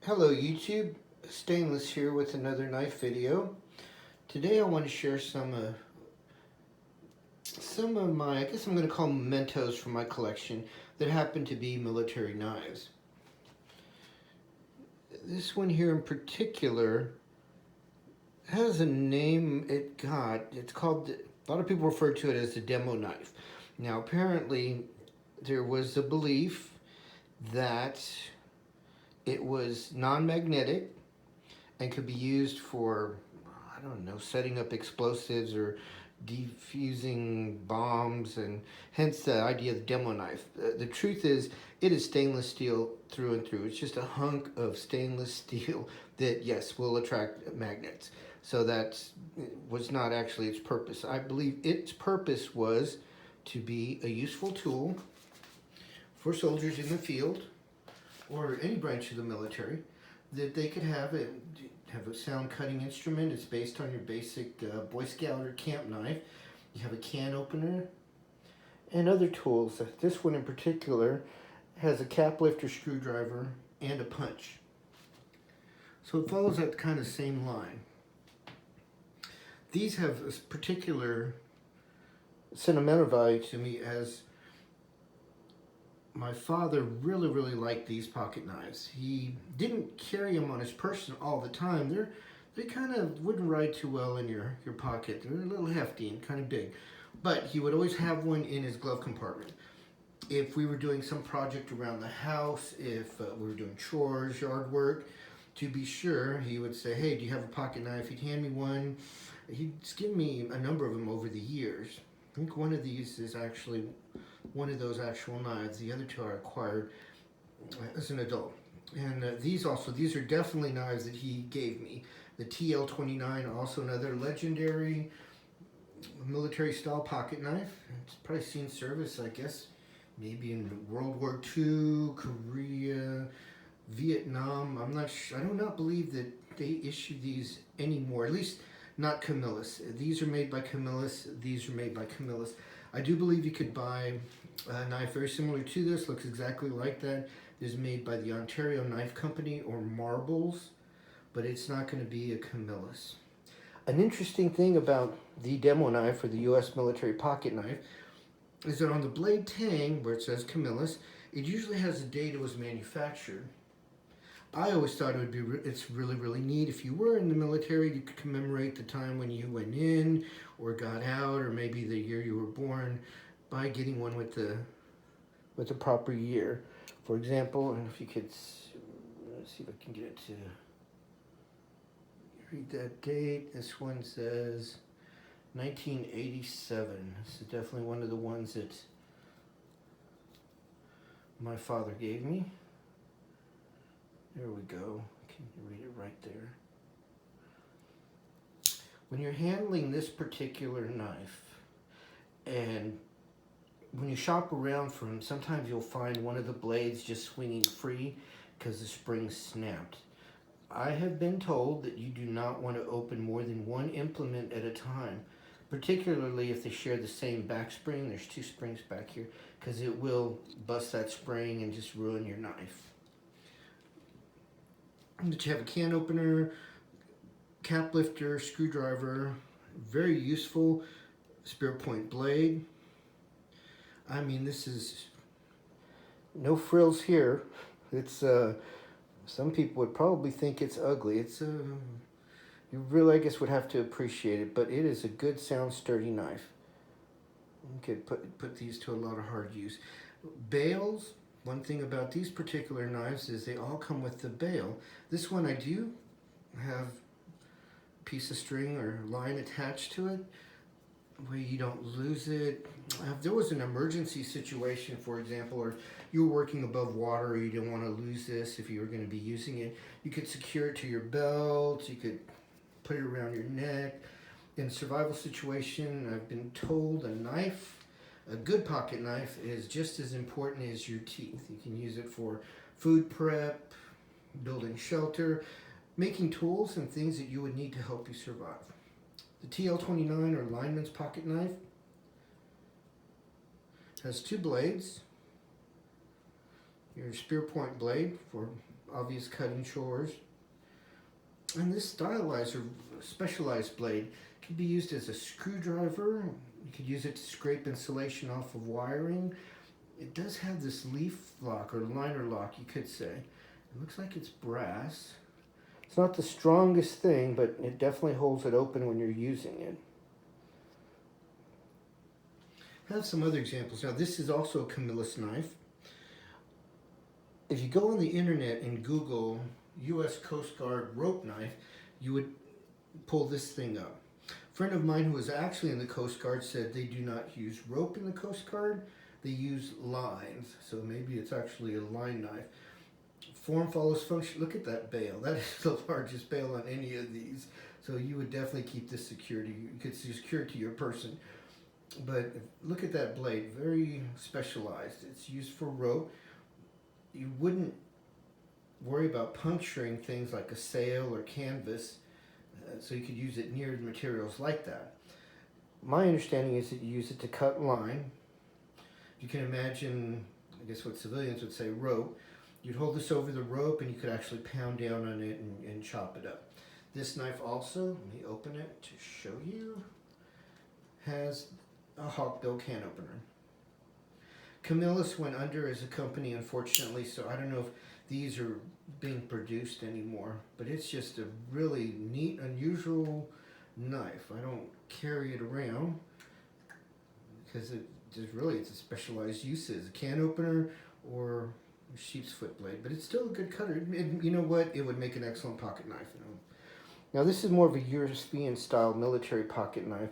Hello YouTube, Stainless here with another knife video. Today I want to share some of my, I guess I'm going to call them mementos from my collection that happen to be military knives. This one here in particular has a name it got. It's called, a lot of people refer to it as the demo knife. Now apparently there was a belief that it was non-magnetic and could be used for, I don't know, setting up explosives or defusing bombs, and hence the idea of the demo knife. The truth is, it is stainless steel through and through. It's just a hunk of stainless steel that, yes, will attract magnets. So that was not actually its purpose. I believe its purpose was to be a useful tool for soldiers in the field or any branch of the military, that they could have a sound cutting instrument. It's based on your basic Boy Scout or camp knife. You have a can opener and other tools. This one in particular has a cap lifter, screwdriver, and a punch. So it follows that kind of same line. These have a particular sentimental value to me, as my father really liked these pocket knives. He didn't carry them on his person all the time. They kind of wouldn't ride too well in your pocket. They're a little hefty and kind of big. But he would always have one in his glove compartment. If we were doing some project around the house, if we were doing chores, yard work, to be sure, he would say, hey, do you have a pocket knife? He'd hand me one. He'd given me a number of them over the years. I think one of these is actually one of those actual knives. The other two I acquired as an adult. And these are definitely knives that he gave me. The TL-29, also another legendary military style pocket knife. It's probably seen service, I guess, maybe in World War II, Korea, Vietnam. I do not believe that they issue these anymore, at least not Camillus. These are made by Camillus, these are made by Camillus. I do believe you could buy a knife very similar to this, looks exactly like that. It is made by the Ontario Knife Company, or Marbles, but it's not going to be a Camillus. An interesting thing about the demo knife, or the U.S. military pocket knife, is that on the blade tang, where it says Camillus, it usually has the date it was manufactured. I always thought it's really neat. If you were in the military, you could commemorate the time when you went in or got out, or maybe the year you were born, by getting one with the proper year. For example, and if you could, let's see if I can get it to read that date. This one says 1987. This is definitely one of the ones that my father gave me. There we go. Can you read it right there? When you're handling this particular knife, and when you shop around for them, sometimes you'll find one of the blades just swinging free because the spring snapped. I have been told that you do not want to open more than one implement at a time, particularly if they share the same back spring. There's two springs back here, because it will bust that spring and just ruin your knife. But you have a can opener, cap lifter, screwdriver, very useful spear point blade. I mean, this is no frills here. It's some people would probably think it's ugly. It's you really, I guess, would have to appreciate it, but it is a good, sound, sturdy knife. You could put these to a lot of hard use. Bales. One thing about these particular knives is they all come with the bail. This one I do have a piece of string or line attached to it, where you don't lose it. If there was an emergency situation, for example, or you were working above water, or you didn't want to lose this if you were going to be using it, you could secure it to your belt, you could put it around your neck. In a survival situation, I've been told a good pocket knife is just as important as your teeth. You can use it for food prep, building shelter, making tools and things that you would need to help you survive. The TL-29, or Lineman's pocket knife, has two blades. Your spear point blade for obvious cutting chores. And this stylized or specialized blade can be used as a screwdriver. You could use it to scrape insulation off of wiring. It does have this leaf lock or liner lock, you could say. It looks like it's brass. It's not the strongest thing, but it definitely holds it open when you're using it. I have some other examples. Now, this is also a Camillus knife. If you go on the internet and Google U.S. Coast Guard rope knife, you would pull this thing up. A friend of mine who was actually in the Coast Guard said they do not use rope in the Coast Guard. They use lines, so maybe it's actually a line knife. Form follows function. Look at that bail. That is the largest bail on any of these. So you would definitely keep this security. You could secure it to your person. But look at that blade. Very specialized. It's used for rope. You wouldn't worry about puncturing things like a sail or canvas, so you could use it near materials like that. My understanding is that you use it to cut line. You can imagine, I guess what civilians would say, rope. You'd hold this over the rope and you could actually pound down on it and chop it up. This knife also, let me open it to show you, has a hawkbill can opener. Camillus went under as a company, unfortunately, so I don't know if these are being produced anymore, but it's just a really neat, unusual knife. I don't carry it around because it's a specialized use as a can opener or a sheep's foot blade, but it's still a good cutter. And you know what? It would make an excellent pocket knife. Now this is more of a European style military pocket knife.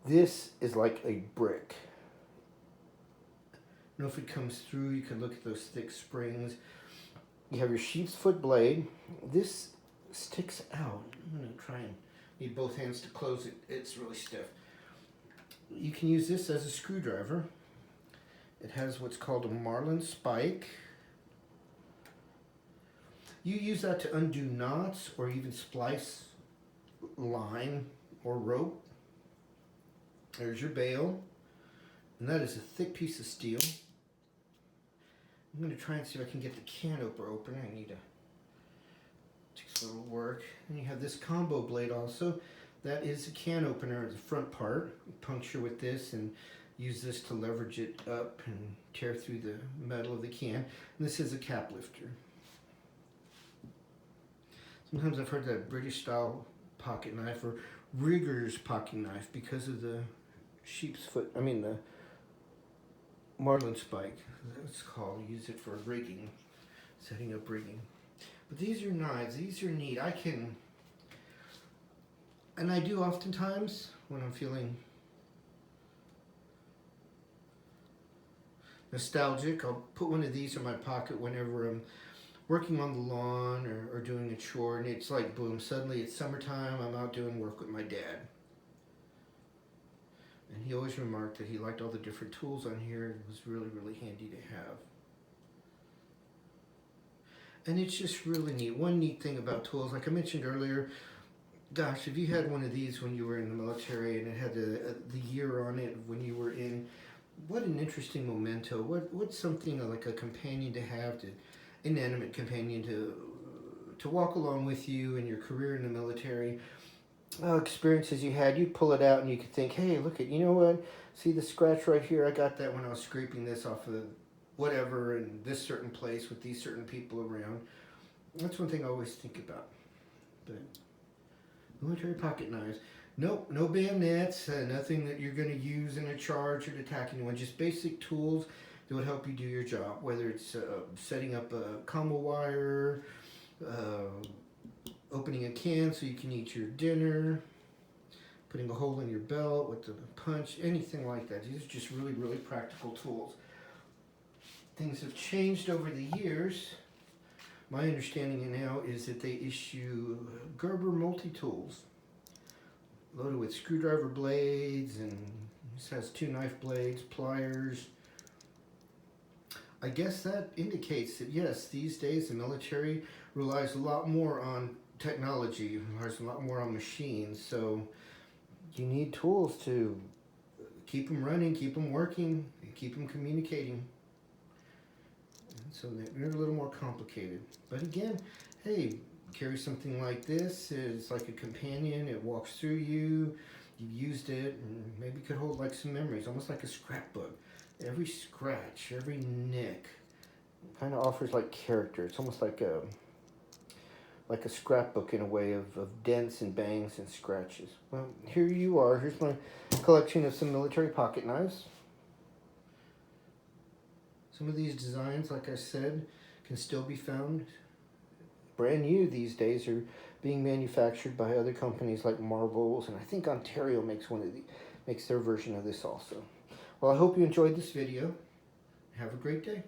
This is like a brick. I don't know if it comes through. You can look at those thick springs. You have your sheep's foot blade. This sticks out. I'm going to try and need both hands to close it. It's really stiff. You can use this as a screwdriver. It has what's called a marlin spike. You use that to undo knots or even splice line or rope. There's your bail. And that is a thick piece of steel. I'm going to try and see if I can get the can opener. I need takes a little work. And you have this combo blade also. That is a can opener at the front part. You puncture with this and use this to leverage it up and tear through the metal of the can. And this is a cap lifter. Sometimes I've heard that British style pocket knife or rigger's pocket knife because of the the marlin spike. That's called. Use it for rigging, setting up rigging. But these are knives. These are neat. And I do oftentimes when I'm feeling nostalgic, I'll put one of these in my pocket whenever I'm working on the lawn or doing a chore, and it's like boom, suddenly it's summertime, I'm out doing work with my dad. And he always remarked that he liked all the different tools on here. It was really, really handy to have. And it's just really neat. One neat thing about tools, like I mentioned earlier, gosh, if you had one of these when you were in the military and it had the year on it when you were in, what an interesting memento. What's something like a companion to have, inanimate companion to walk along with you in your career in the military. Experiences you had, you'd pull it out and you could think, hey, look at, you know what, see the scratch right here, I got that when I was scraping this off of whatever in this certain place with these certain people around. That's one thing I always think about. But military pocket knives, nope, no bayonets, nothing that you're going to use in a charge or to attack anyone, just basic tools that would help you do your job, whether it's setting up a combo wire, opening a can so you can eat your dinner, putting a hole in your belt with the punch, anything like that. These are just really, really practical tools. Things have changed over the years. My understanding now is that they issue Gerber multi-tools loaded with screwdriver blades, and this has 2 knife blades, pliers. I guess that indicates that yes, these days the military relies a lot more on technology, relies a lot more on machines, so you need tools to keep them running, keep them working, and keep them communicating. So they're a little more complicated. But again, hey, carry something like this. It's like a companion. It walks through you. You've used it, and maybe could hold like some memories, almost like a scrapbook. Every scratch, every nick, kind of offers like character. It's almost like a scrapbook in a way of dents and bangs and scratches. Well, here you are. Here's my collection of some military pocket knives. Some of these designs, like I said, can still be found brand new these days, are being manufactured by other companies like Marvels, and I think Ontario makes their version of this also. Well, I hope you enjoyed this video. Have a great day.